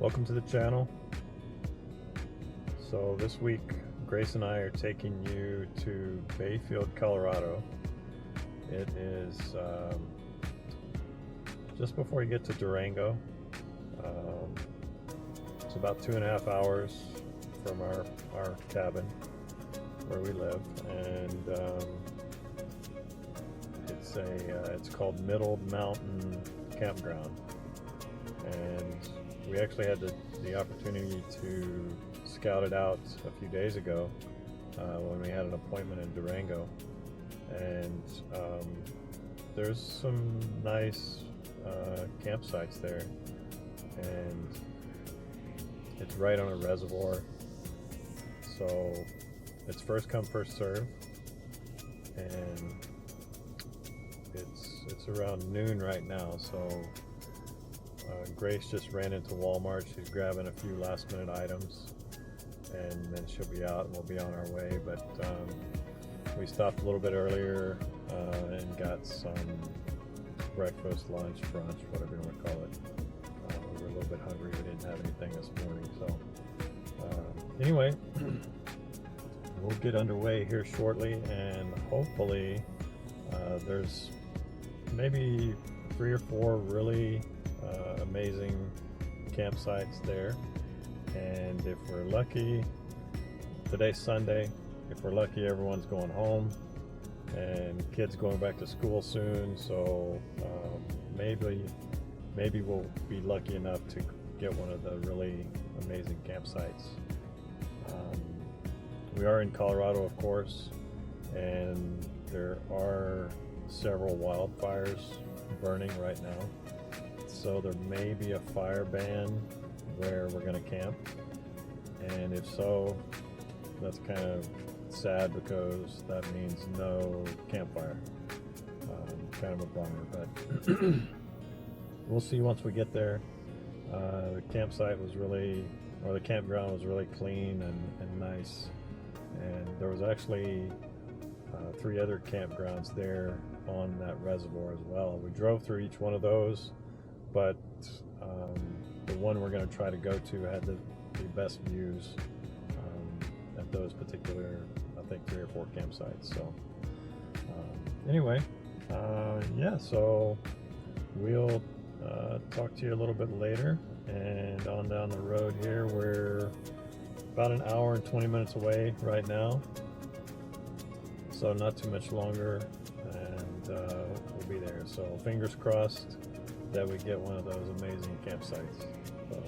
Welcome to the channel. So this week Grace and I are taking you to Bayfield, Colorado. It is just before you get to Durango. It's about 2.5 hours from our cabin where we live, and it's called Middle Mountain Campground. And we actually had the opportunity to scout it out a few days ago when we had an appointment in Durango, and there's some nice campsites there, and it's right on a reservoir, so it's first come first serve, and it's around noon right now. So Grace just ran into Walmart. She's grabbing a few last minute items, and then she'll be out and we'll be on our way. But we stopped a little bit earlier and got some breakfast, lunch, brunch, whatever you want to call it. We were a little bit hungry. We didn't have anything this morning. So anyway, we'll get underway here shortly, and hopefully there's maybe 3 or 4 really amazing campsites there. And if we're lucky, today's Sunday, if we're lucky, everyone's going home and kids going back to school soon, so maybe we'll be lucky enough to get one of the really amazing campsites. We are in Colorado, of course, and there are several wildfires burning right now, so there may be a fire ban where we're going to camp, and if so, that's kind of sad because that means no campfire. Kind of a bummer, but we'll see once we get there. The campsite was the campground was really clean and nice, and there was actually 3 other campgrounds there on that reservoir as well. We drove through each one of those, but the one we're going to try to go to had the best views at those particular, I think, 3 or 4 campsites. So anyway, yeah, so we'll talk to you a little bit later. And on down the road here, we're about 1 hour and 20 minutes away right now, so not too much longer, and we'll be there. So fingers crossed that we get one of those amazing campsites. So.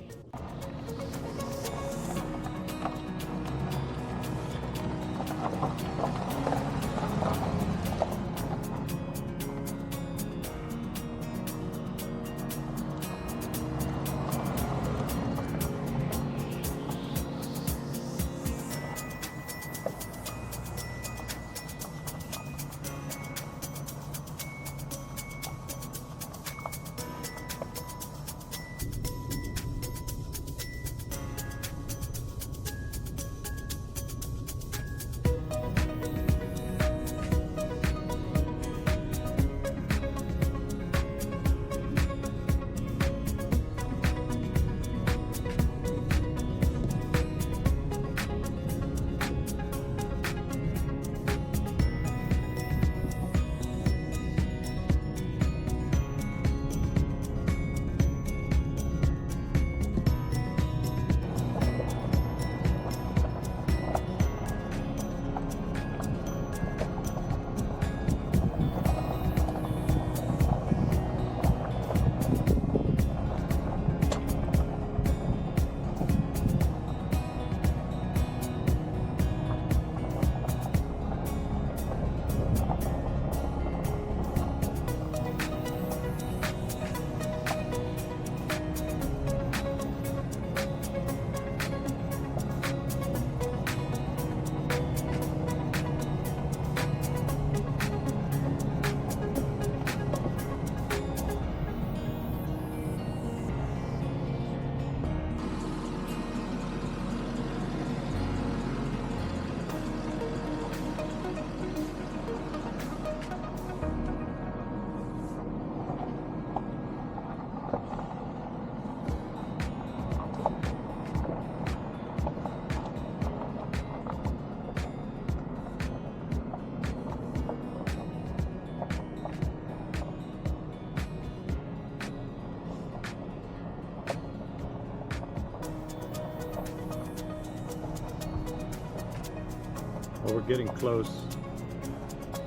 Well, we're getting close.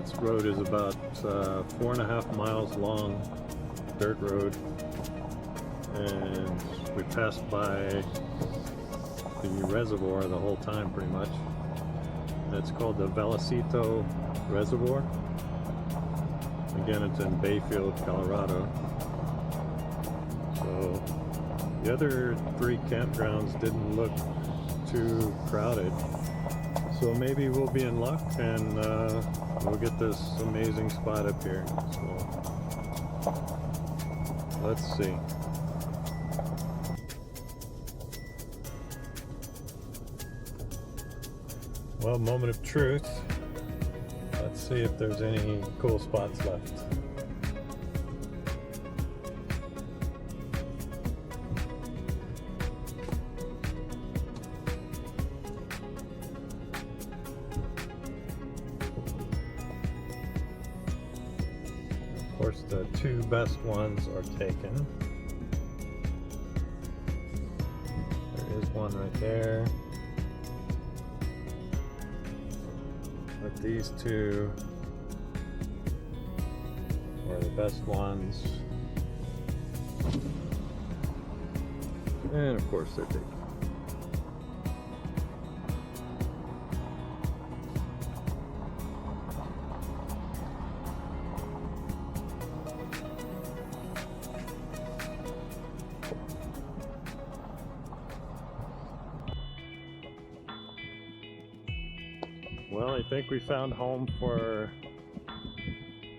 This road is about 4.5 miles long, dirt road, and we passed by the reservoir the whole time pretty much. It's called the Vallecito Reservoir. Again, it's in Bayfield, Colorado. So the other 3 campgrounds didn't look too crowded. So maybe we'll be in luck and we'll get this amazing spot up here. So let's see. Well, moment of truth. Let's see if there's any cool spots left. Of course, the 2 best ones are taken. There is one right there. But these 2 are the best ones. And of course they're taken. Well, I think we found home for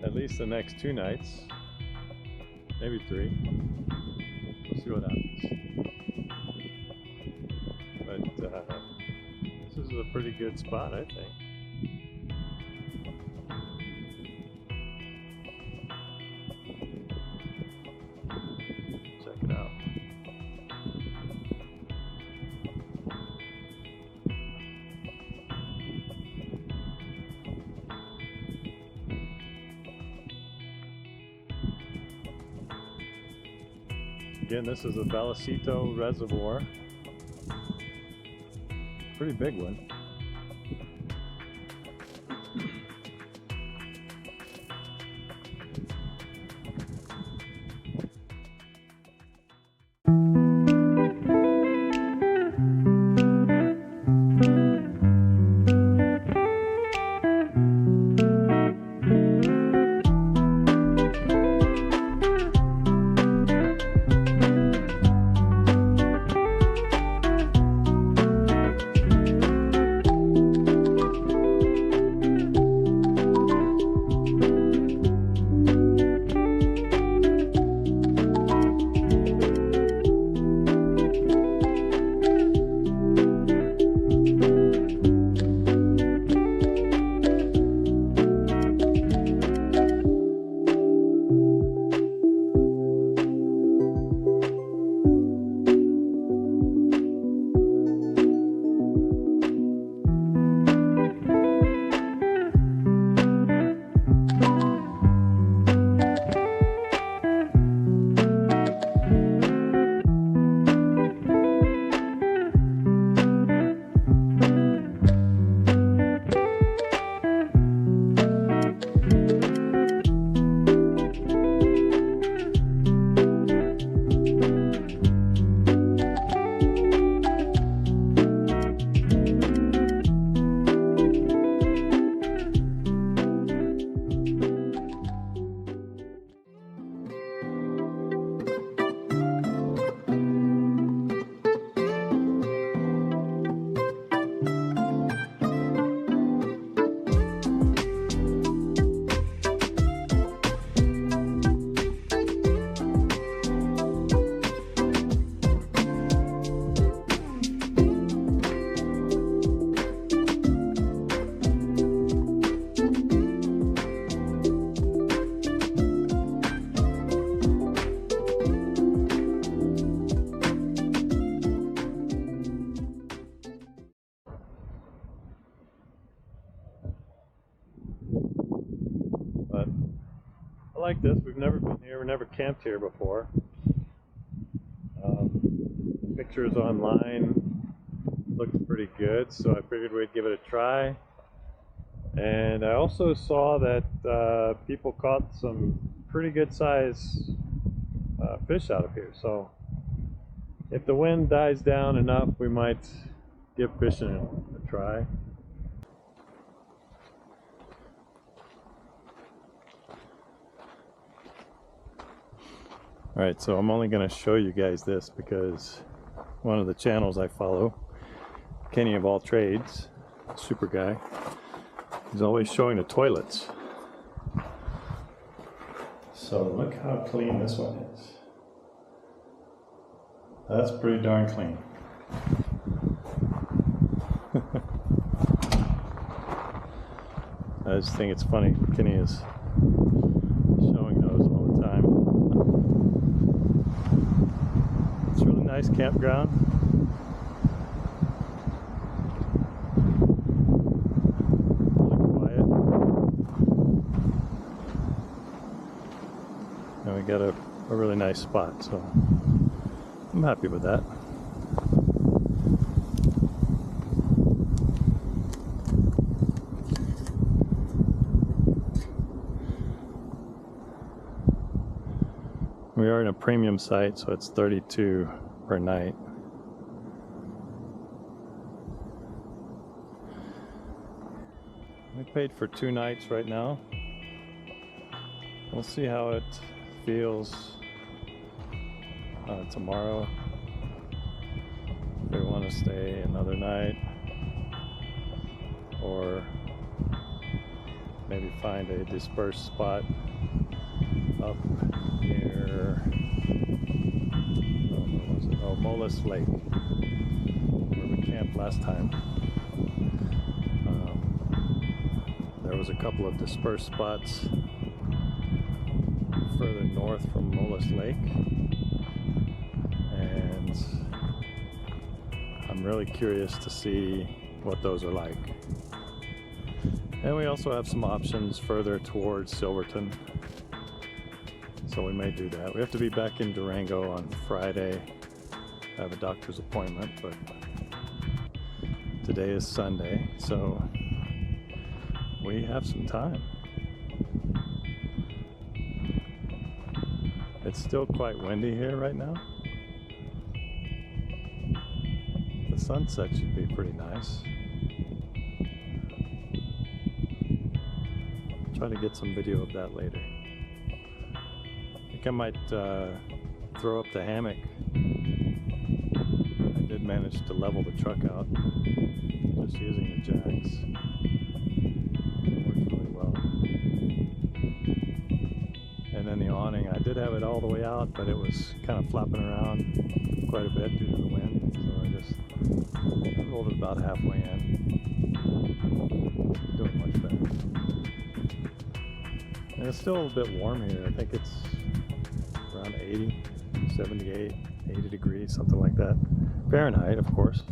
at least the next 2 nights, maybe 3. We'll see what happens. But this is a pretty good spot, I think. Check it out. Again, this is a Vallecito Reservoir. Pretty big one. like this. We've never been here. We've never camped here before. Pictures online looks pretty good, so I figured we'd give it a try. And I also saw that people caught some pretty good size fish out of here. So if the wind dies down enough, we might give fishing a try. Alright, so I'm only going to show you guys this because one of the channels I follow, Kenny of All Trades, super guy, he's always showing the toilets. So look how clean this one is. That's pretty darn clean. I just think it's funny, Kenny is showing those all the time. It's a really nice campground. Really quiet. And we got a really nice spot, so I'm happy with that. We are in a premium site, so it's $32 per night. We paid for 2 nights right now. We'll see how it feels tomorrow. If we want to stay another night, or maybe find a dispersed spot up near, what was it? Oh, Mollis Lake, where we camped last time. There was a couple of dispersed spots further north from Mollis Lake, and I'm really curious to see what those are like. And we also have some options further towards Silverton, so we may do that. We have to be back in Durango on Friday. I have a doctor's appointment, but today is Sunday, so we have some time. It's still quite windy here right now. The sunset should be pretty nice. Try to get some video of that later. I think I might throw up the hammock. I did manage to level the truck out just using the jacks. It works really well. And then the awning, I did have it all the way out, but it was kind of flapping around quite a bit due to the wind, so I just rolled it about halfway in. Doing much better. And it's still a bit warm here. I think it's around 80, 78, 80 degrees, something like that. Fahrenheit, of course.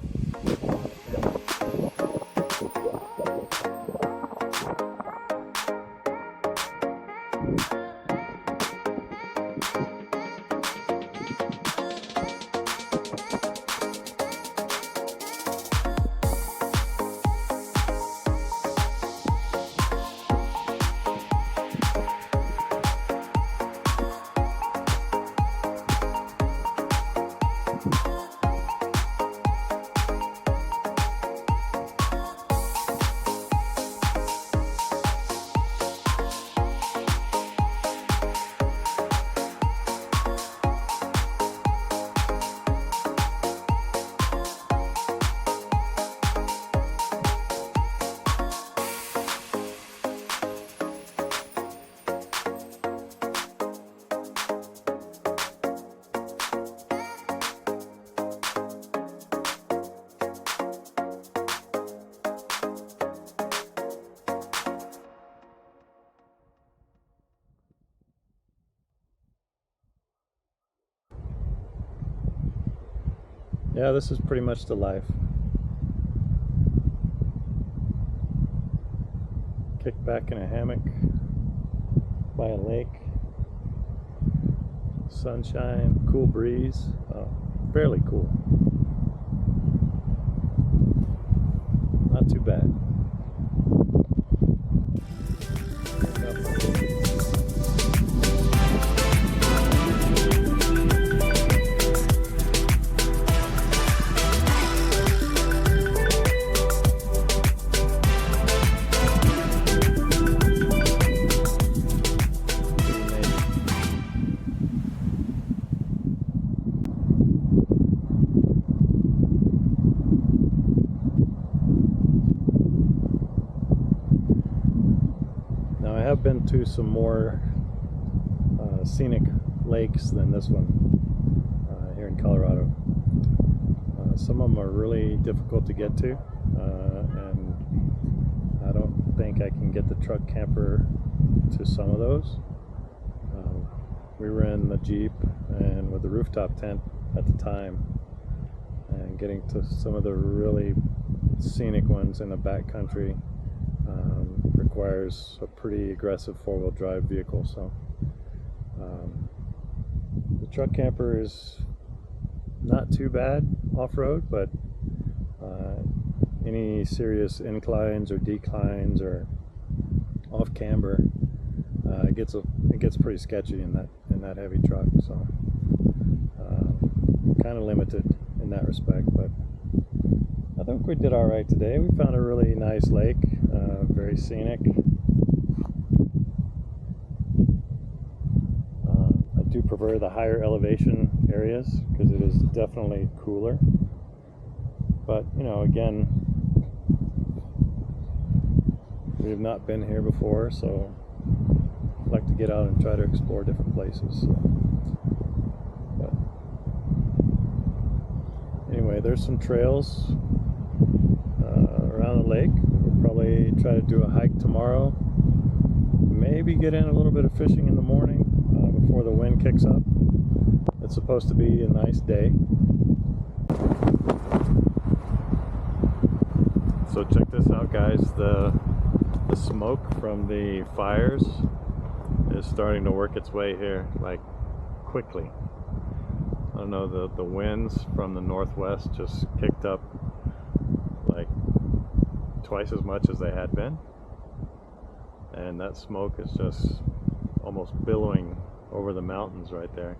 Yeah, this is pretty much the life. Kick back in a hammock by a lake. Sunshine, cool breeze. Fairly cool. Not too bad. to some more scenic lakes than this one here in Colorado. Some of them are really difficult to get to, and I don't think I can get the truck camper to some of those. We were in the Jeep and with the rooftop tent at the time, and getting to some of the really scenic ones in the backcountry requires a pretty aggressive four-wheel drive vehicle. So the truck camper is not too bad off-road, but any serious inclines or declines or off camber, it gets pretty sketchy in that heavy truck. So kind of limited in that respect, but I think we did all right today. We found a really nice lake, very scenic. I do prefer the higher elevation areas because it is definitely cooler. But you know, again, we have not been here before, so I'd like to get out and try to explore different places. So. But anyway, there's some trails around the lake. We'll probably try to do a hike tomorrow. Maybe get in a little bit of fishing in the morning before the wind kicks up. It's supposed to be a nice day. So check this out, guys. The smoke from the fires is starting to work its way here, like, quickly. I don't know, the winds from the northwest just kicked up like twice as much as they had been, and that smoke is just almost billowing over the mountains right there.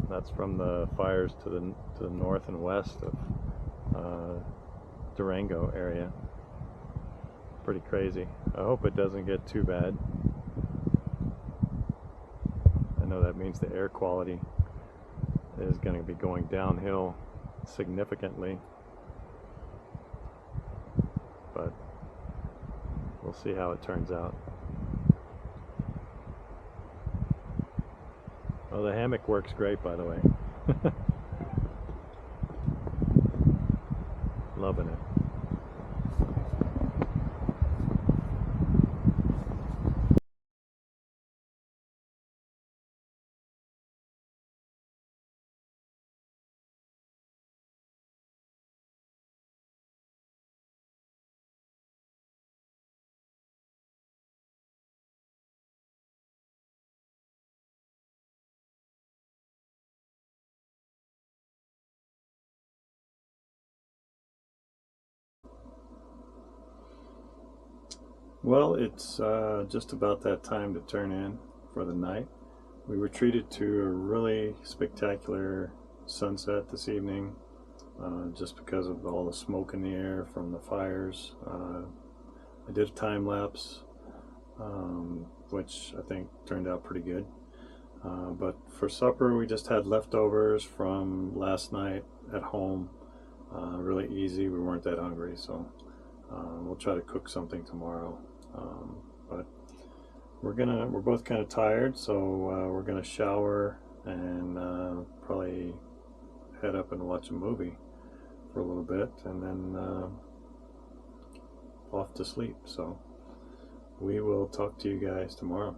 That's from the fires to the north and west of Durango area. Pretty crazy. I hope it doesn't get too bad. I know that means the air quality is going to be going downhill significantly, but we'll see how it turns out. Oh, the hammock works great, by the way. Loving it. Well, it's just about that time to turn in for the night. We were treated to a really spectacular sunset this evening, just because of all the smoke in the air from the fires. I did a time lapse, which I think turned out pretty good. But for supper, we just had leftovers from last night at home. Really easy. We weren't that hungry, so we'll try to cook something tomorrow. But we're both kind of tired, so we're gonna shower and probably head up and watch a movie for a little bit, and then off to sleep. So we will talk to you guys tomorrow.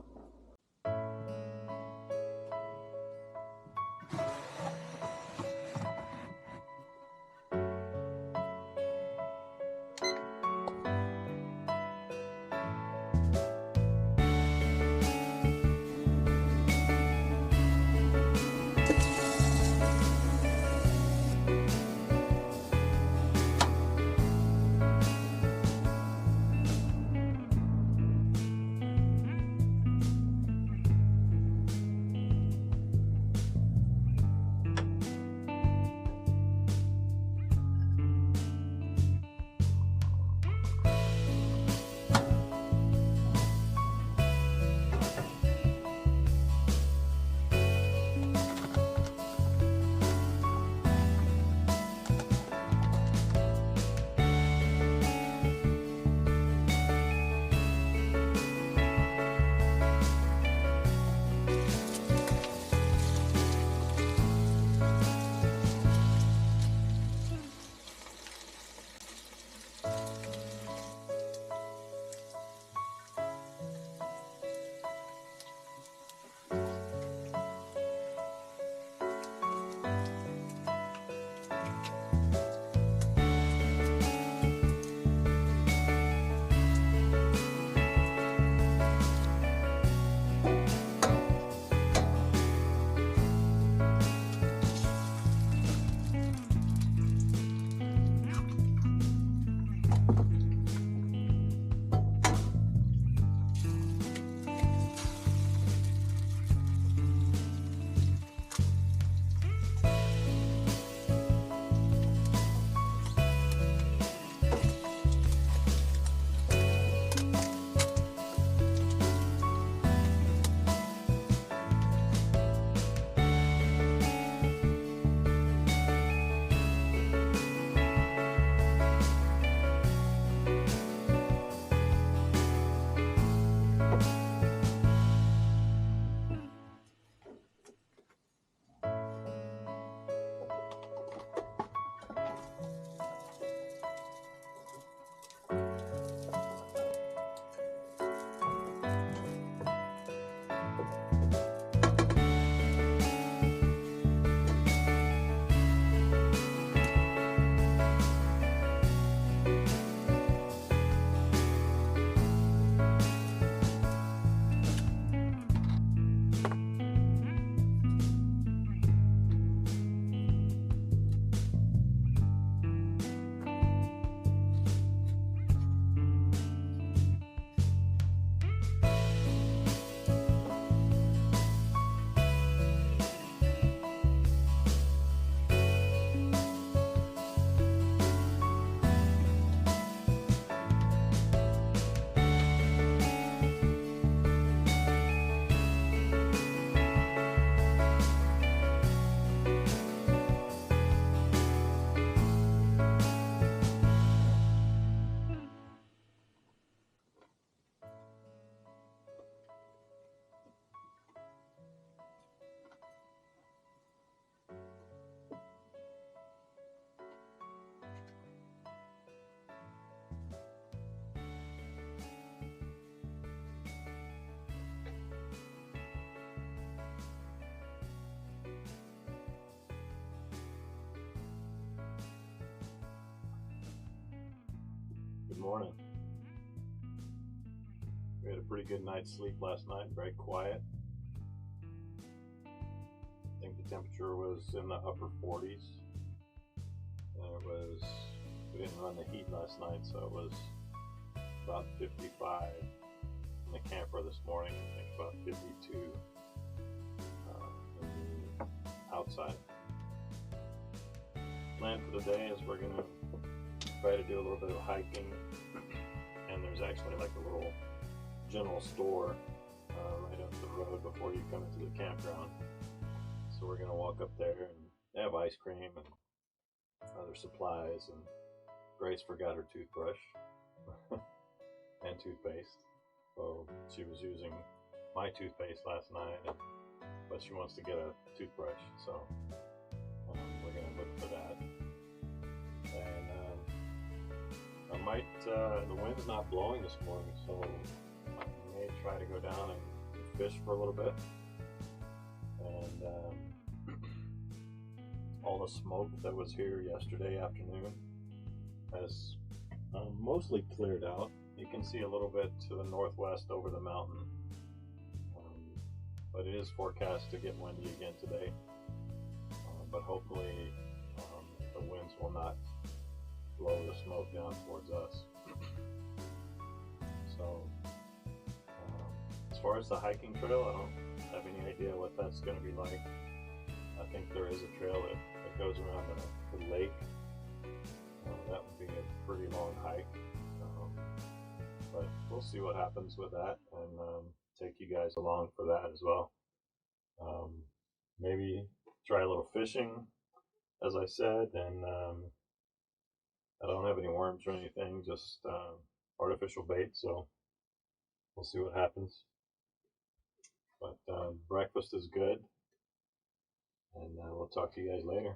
Good morning. We had a pretty good night's sleep last night, very quiet. I think the temperature was in the upper 40s. And we didn't run the heat last night, so it was about 55 in the camper this morning. I think about 52 outside. Plan for the day is we're going to try to do a little bit of hiking, and there's actually like a little general store right up the road before you come into the campground. So we're going to walk up there, and they have ice cream and other supplies, and Grace forgot her toothbrush and toothpaste, so she was using my toothpaste last night, but she wants to get a toothbrush, so we're going to look for that. And I might, the wind's not blowing this morning, so I may try to go down and fish for a little bit. And all the smoke that was here yesterday afternoon has mostly cleared out. You can see a little bit to the northwest over the mountain, but it is forecast to get windy again today. But hopefully the winds will not blow the smoke down towards us. So as far as the hiking trail, I don't have any idea what that's going to be like. I think there is a trail that goes around the lake. That would be a pretty long hike, but we'll see what happens with that, and take you guys along for that as well. Maybe try a little fishing, as I said, and I don't have any worms or anything, just artificial bait, so we'll see what happens. But breakfast is good, and we'll talk to you guys later.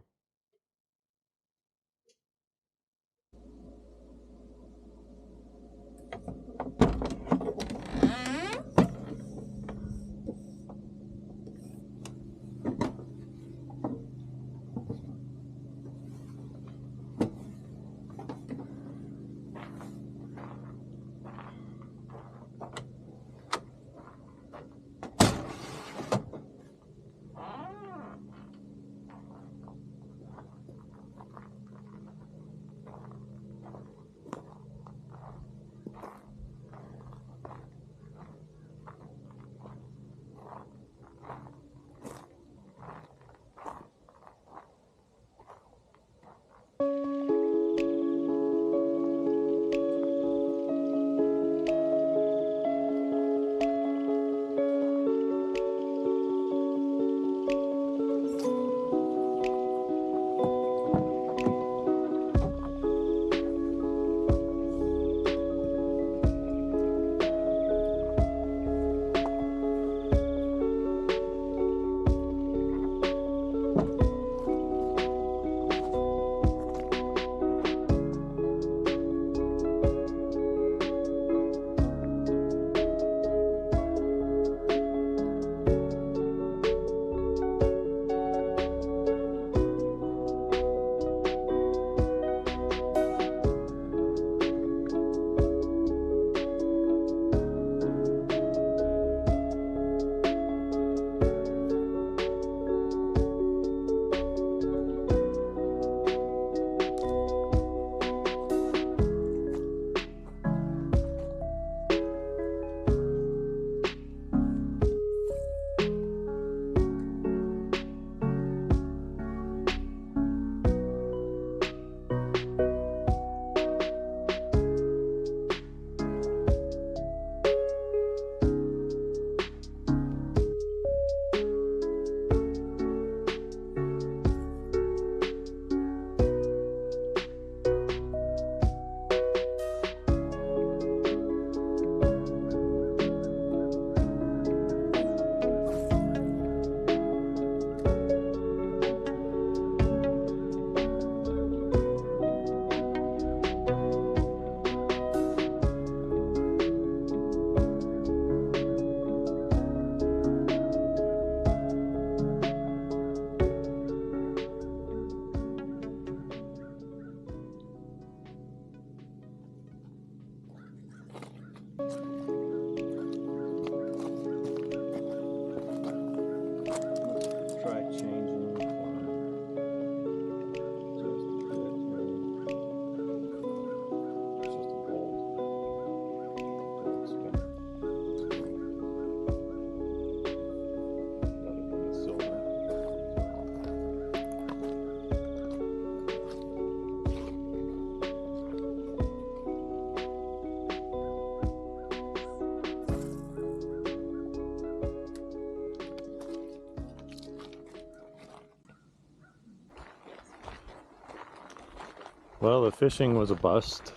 Well, the fishing was a bust.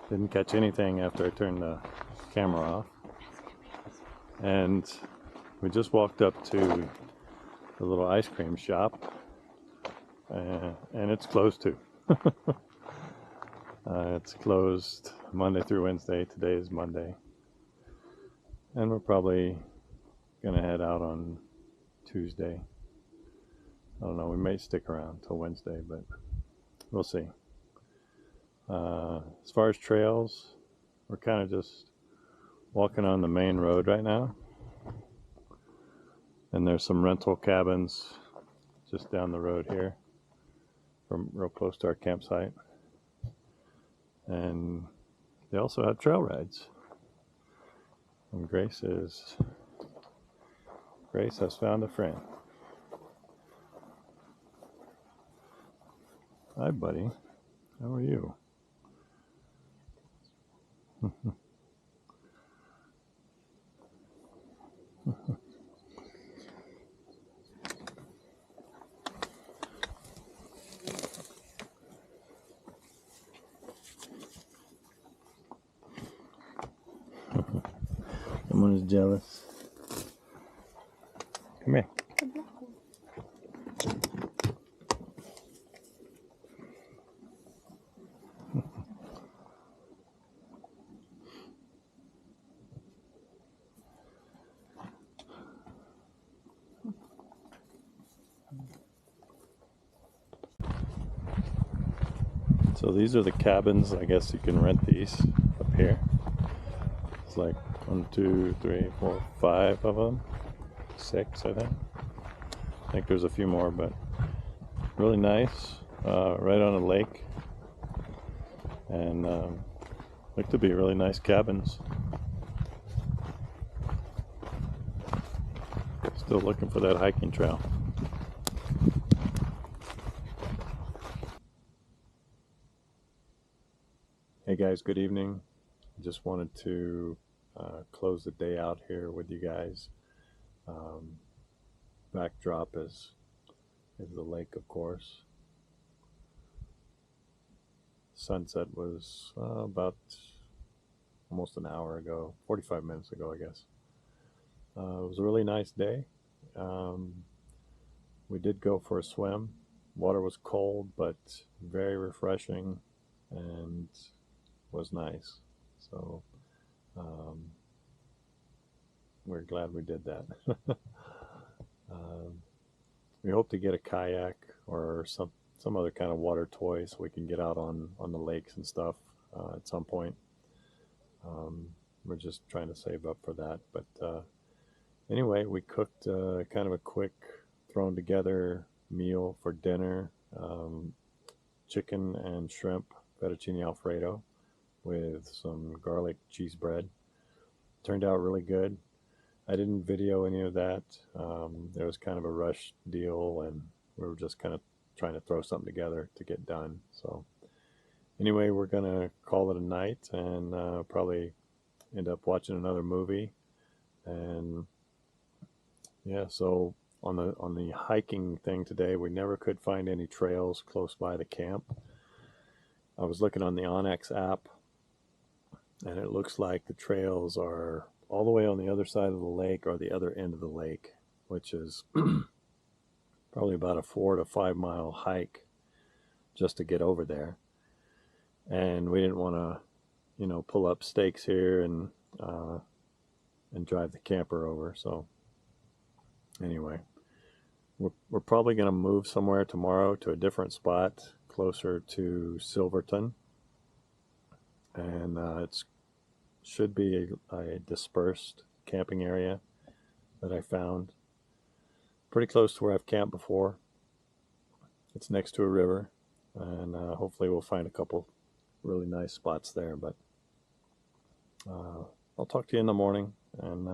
Didn't catch anything after I turned the camera off. And we just walked up to the little ice cream shop, and it's closed too. It's closed Monday through Wednesday. Today is Monday. And we're probably gonna head out on Tuesday. I don't know, we may stick around till Wednesday, but we'll see. As far as trails, we're kind of just walking on the main road right now. And there's some rental cabins just down the road here, from real close to our campsite. And they also have trail rides. And Grace has found a friend. Hi, buddy. How are you? Someone is jealous. Come here. So these are the cabins. I guess you can rent these up here. It's like 1, 2, 3, 4, 5 of them. 6, I think. I think there's a few more, but really nice. Right on a lake. And look to be really nice cabins. Still looking for that hiking trail. Hey guys, good evening. Just wanted to close the day out here with you guys. Backdrop is the lake, of course. Sunset was about almost an hour ago, 45 minutes ago, I guess. It was a really nice day. We did go for a swim. Water was cold, but very refreshing and was nice. So we're glad we did that. We hope to get a kayak or some other kind of water toy so we can get out on the lakes and stuff at some point. We're just trying to save up for that. But anyway, we cooked kind of a quick thrown together meal for dinner. Chicken and shrimp fettuccine Alfredo with some garlic cheese bread. Turned out really good. I didn't video any of that. It was kind of a rush deal, and we were just kind of trying to throw something together to get done. So anyway, we're gonna call it a night and probably end up watching another movie. And yeah, so on the hiking thing today, we never could find any trails close by the camp. I was looking on the Onyx app, and it looks like the trails are all the way on the other side of the lake or the other end of the lake, which is probably about a 4 to 5 mile hike just to get over there. And we didn't want to, pull up stakes here and drive the camper over. So anyway, we're probably going to move somewhere tomorrow to a different spot closer to Silverton. And it's should be a dispersed camping area that I found pretty close to where I've camped before. It's next to a river, and hopefully we'll find a couple really nice spots there. But I'll talk to you in the morning and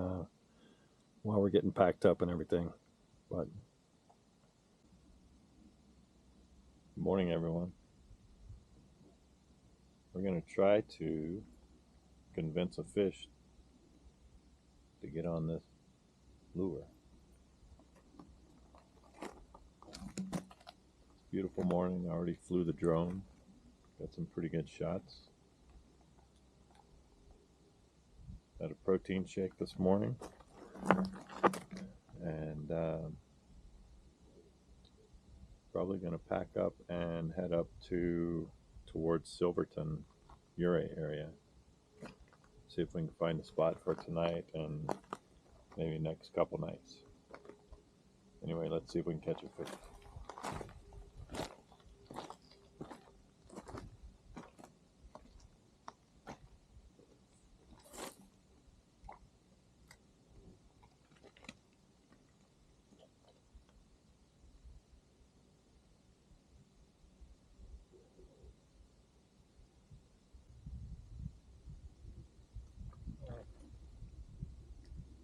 while we're getting packed up and everything. But good morning, everyone. We're going to try to convince a fish to get on this lure. Beautiful morning. I already flew the drone. Got some pretty good shots. Had a protein shake this morning, and probably going to pack up and head up towards Silverton, Uray area. See if we can find a spot for tonight and maybe next couple nights. Anyway, let's see if we can catch a fish.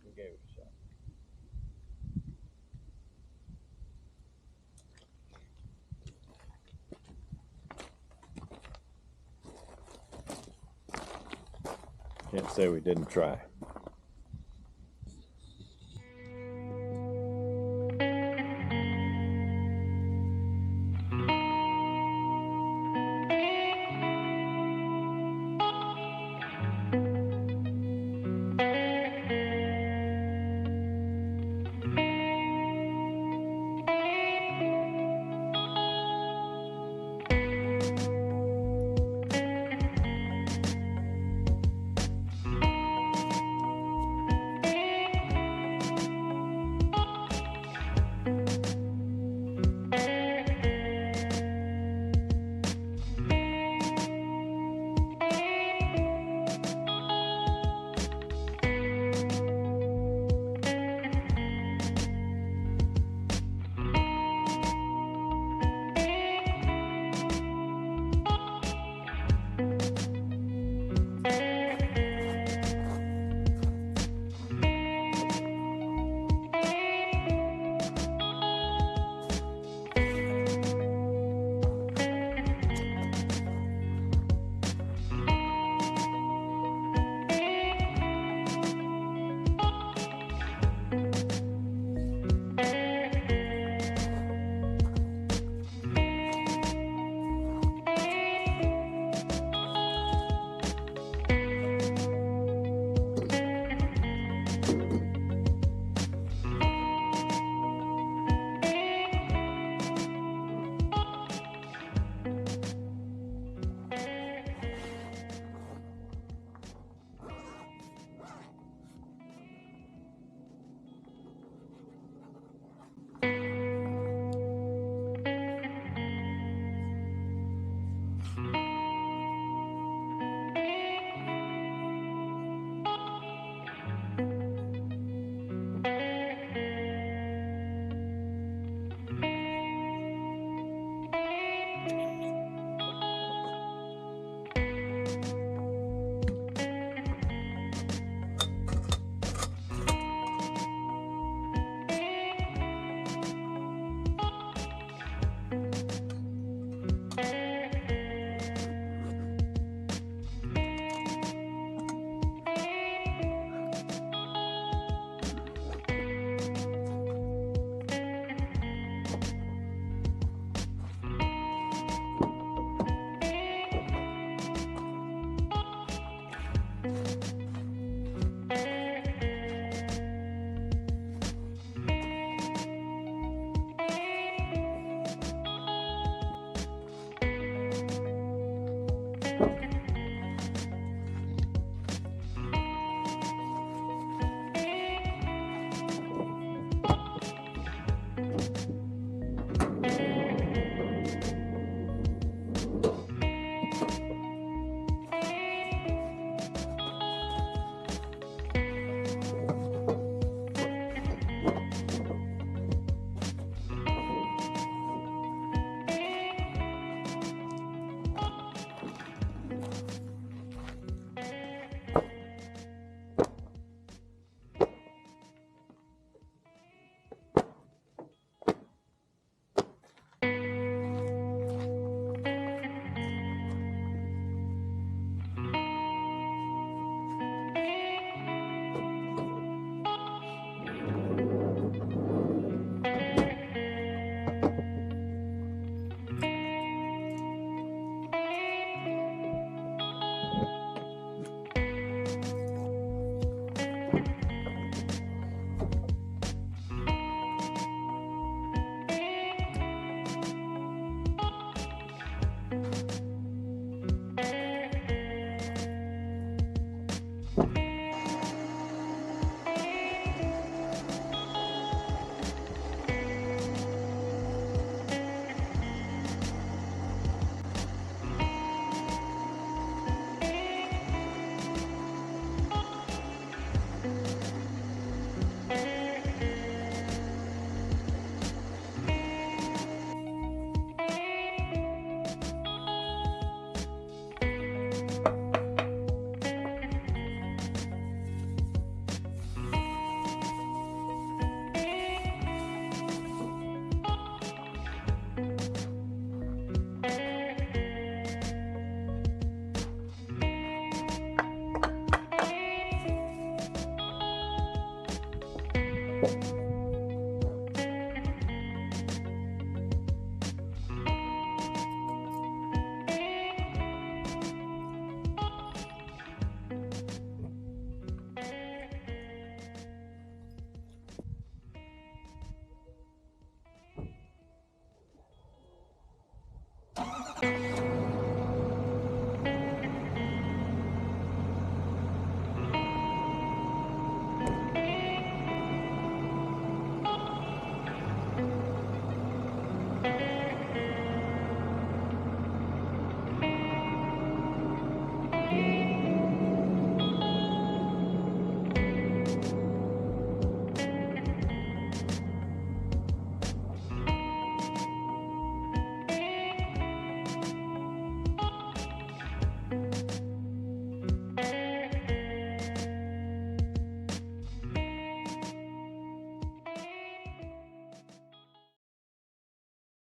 We gave it a shot. Can't say we didn't try.